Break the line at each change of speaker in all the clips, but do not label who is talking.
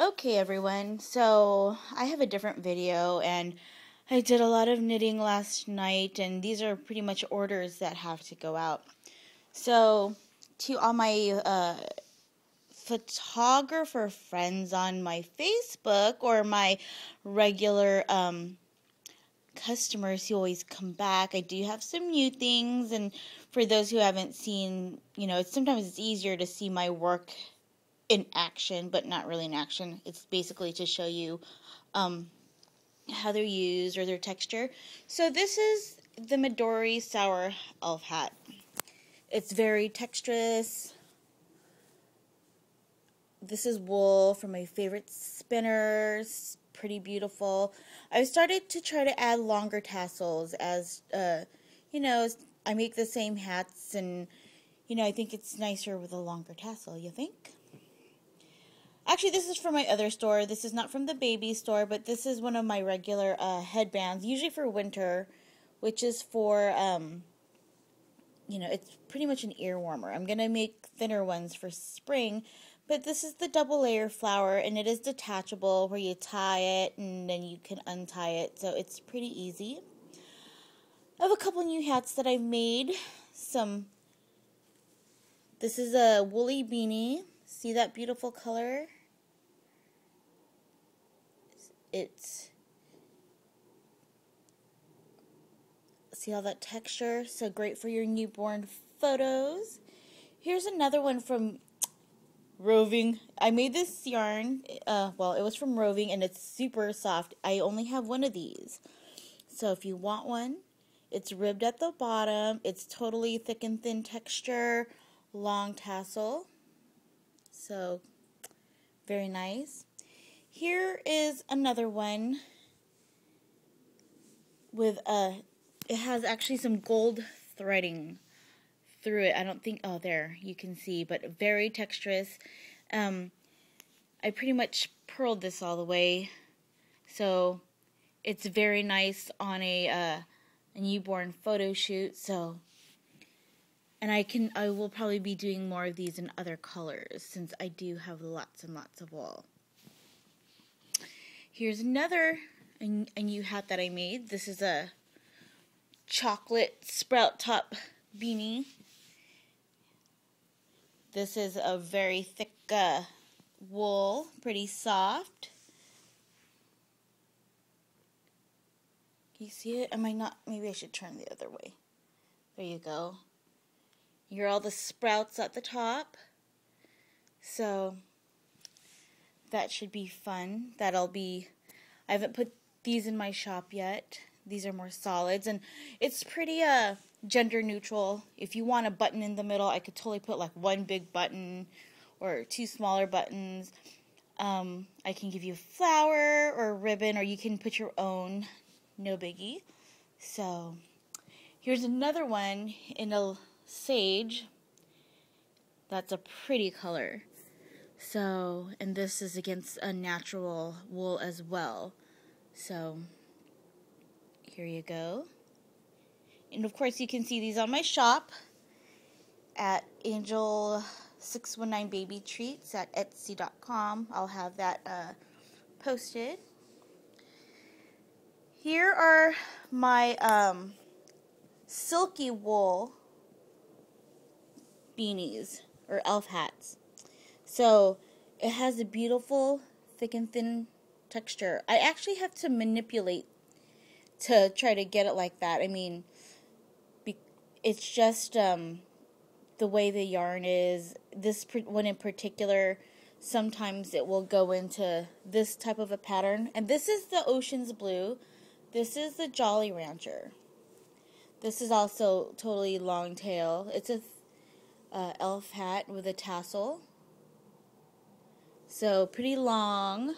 Okay, everyone, so I have a different video, and I did a lot of knitting last night, and these are pretty much orders that have to go out. So, to all my photographer friends on my Facebook, or my regular customers who always come back, I do have some new things, and for those who haven't seen, sometimes it's easier to see my work in action, but not really in action. It's basically to show you how they're used or their texture. So this is the Midori Sour Elf Hat. It's very texturous. This is wool from my favorite spinners. Pretty beautiful. I've started to try to add longer tassels as, I make the same hats, and, I think it's nicer with a longer tassel, you think? Actually, this is from my other store. This is not from the baby store, but this is one of my regular headbands, usually for winter, which is for, it's pretty much an ear warmer. I'm going to make thinner ones for spring, but this is the double layer flower, and it is detachable where you tie it and then you can untie it, so it's pretty easy. I have a couple new hats that I've made. This is a woolly beanie. See that beautiful color? See all that texture? So great for your newborn photos. Here's another one from Roving. I made this yarn, it was from Roving, and it's super soft. I only have one of these. So if you want one, it's ribbed at the bottom. It's totally thick and thin texture, long tassel. So very nice. Here is another one with it has actually some gold threading through it. I don't think, there, you can see, but very texturous. I pretty much purled this all the way, so it's very nice on a newborn photo shoot. So, and I will probably be doing more of these in other colors since I do have lots and lots of wool. Here's another a new hat that I made. This is a chocolate sprout top beanie. This is a very thick wool, pretty soft. Can you see it? Maybe I should turn the other way. There you go. You hear all the sprouts at the top. So that should be fun. I haven't put these in my shop yet. These are more solids, and it's pretty gender neutral. If you want a button in the middle, I could totally put like one big button or two smaller buttons. I can give you a flower or a ribbon, or you can put your own. No biggie. So here's another one in a sage. That's a pretty color. So, and this is against a natural wool as well. So here you go. And of course you can see these on my shop at Angel619 Baby Treats at Etsy.com. I'll have that posted. Here are my silky wool beanies or elf hats. So it has a beautiful thick and thin texture. I actually have to manipulate to try to get it like that. I mean, it's just the way the yarn is. This one in particular, sometimes it will go into this type of a pattern. And this is the Ocean's Blue. This is the Jolly Rancher. This is also totally long tail. It's a elf hat with a tassel. So pretty long.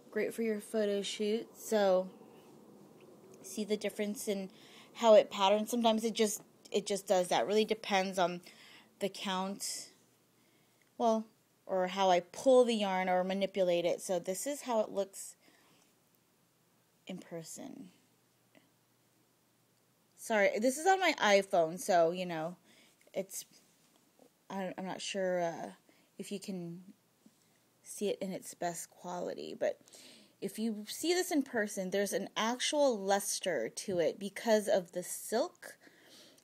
Great for your photo shoot. So see the difference in how it patterns. Sometimes it just does that. Really depends on the count. Well, or how I pull the yarn or manipulate it. So this is how it looks in person. Sorry, this is on my iPhone, so I'm not sure if you can see it in its best quality. But if you see this in person, there's an actual luster to it because of the silk.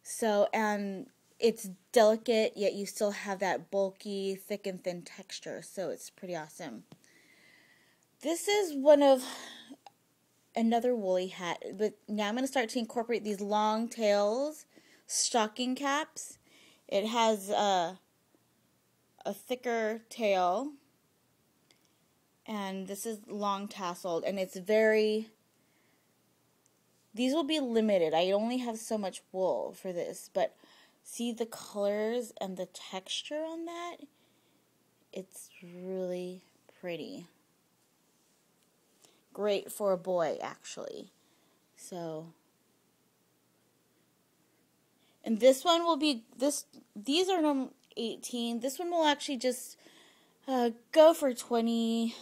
So, and it's delicate, yet you still have that bulky, thick and thin texture. So it's pretty awesome. This is another woolly hat, but now I'm going to start to incorporate these long tails, stocking caps. It has a thicker tail, and this is long tasseled, and it's these will be limited. I only have so much wool for this, but see the colors and the texture on that? It's really pretty. Great for a boy, actually. So, and this one will be, these are 18. This one will actually just go for $20,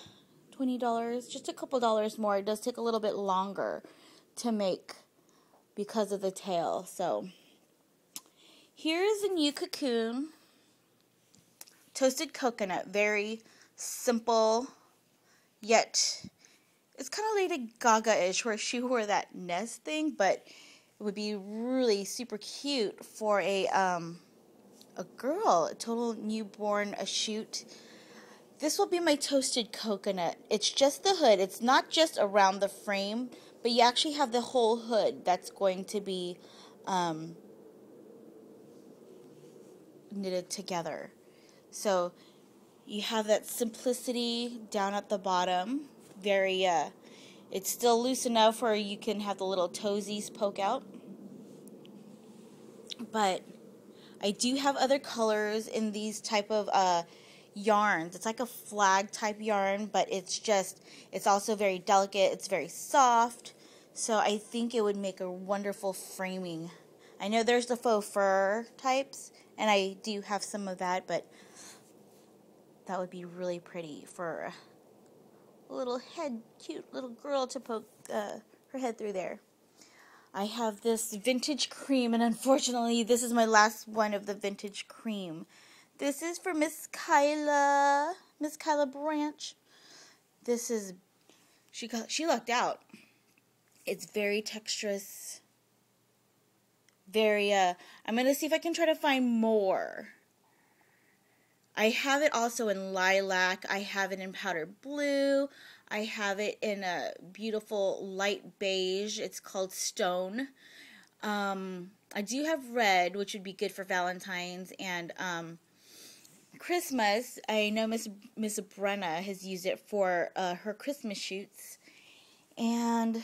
just a couple dollars more. It does take a little bit longer to make because of the tail. So, here's a new cocoon. Toasted coconut, very simple, yet it's kind of Lady Gaga-ish, where she wore that nest thing, but it would be really super cute for a girl, a total newborn, a shoot. This will be my toasted coconut. It's just the hood. It's not just around the frame, but you actually have the whole hood that's going to be knitted together. So you have that simplicity down at the bottom. Very, it's still loose enough where you can have the little toesies poke out. But I do have other colors in these type of yarns. It's like a flag type yarn, but it's also very delicate. It's very soft. So I think it would make a wonderful framing. I know there's the faux fur types, and I do have some of that, but that would be really pretty for a little head, cute little girl to poke her head through there. I have this vintage cream, and unfortunately, this is my last one of the vintage cream. This is for Miss Kyla Branch. This is, she lucked out. It's very texturous. Very, I'm going to see if I can try to find more. I have it also in lilac. I have it in powder blue. I have it in a beautiful light beige. It's called Stone. I do have red, which would be good for Valentine's and Christmas. I know Miss Brenna has used it for her Christmas shoots. And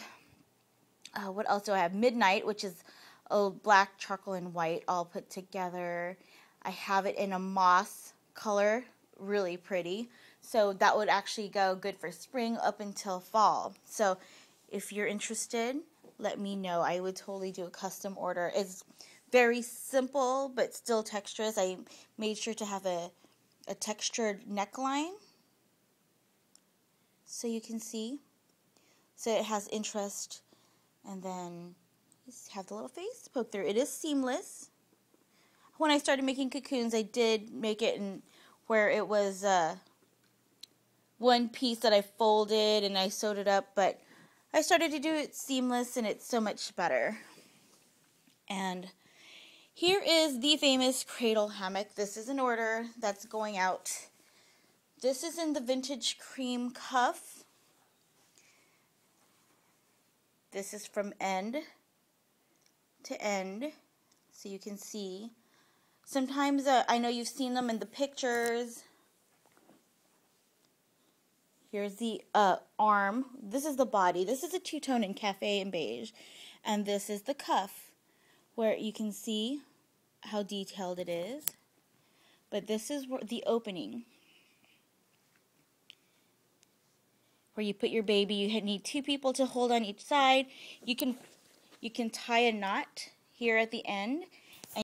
what else do I have? Midnight, which is a black, charcoal, and white all put together. I have it in a moss color, really pretty. So that would actually go good for spring up until fall. So if you're interested, let me know. I would totally do a custom order. It's very simple, but still texturous. I made sure to have a textured neckline, so you can see. So it has interest, and then just have the little face poke through. It is seamless. When I started making cocoons, I did make it in where it was one piece that I folded and I sewed it up, but I started to do it seamless, and it's so much better. And here is the famous cradle hammock. This is an order that's going out. This is in the vintage cream cuff. This is from end to end, so you can see. Sometimes, I know you've seen them in the pictures. Here's the arm. This is the body. This is a two-tone in cafe and beige. And this is the cuff, where you can see how detailed it is. But this is the opening, where you put your baby. You need two people to hold on each side. You can tie a knot here at the end,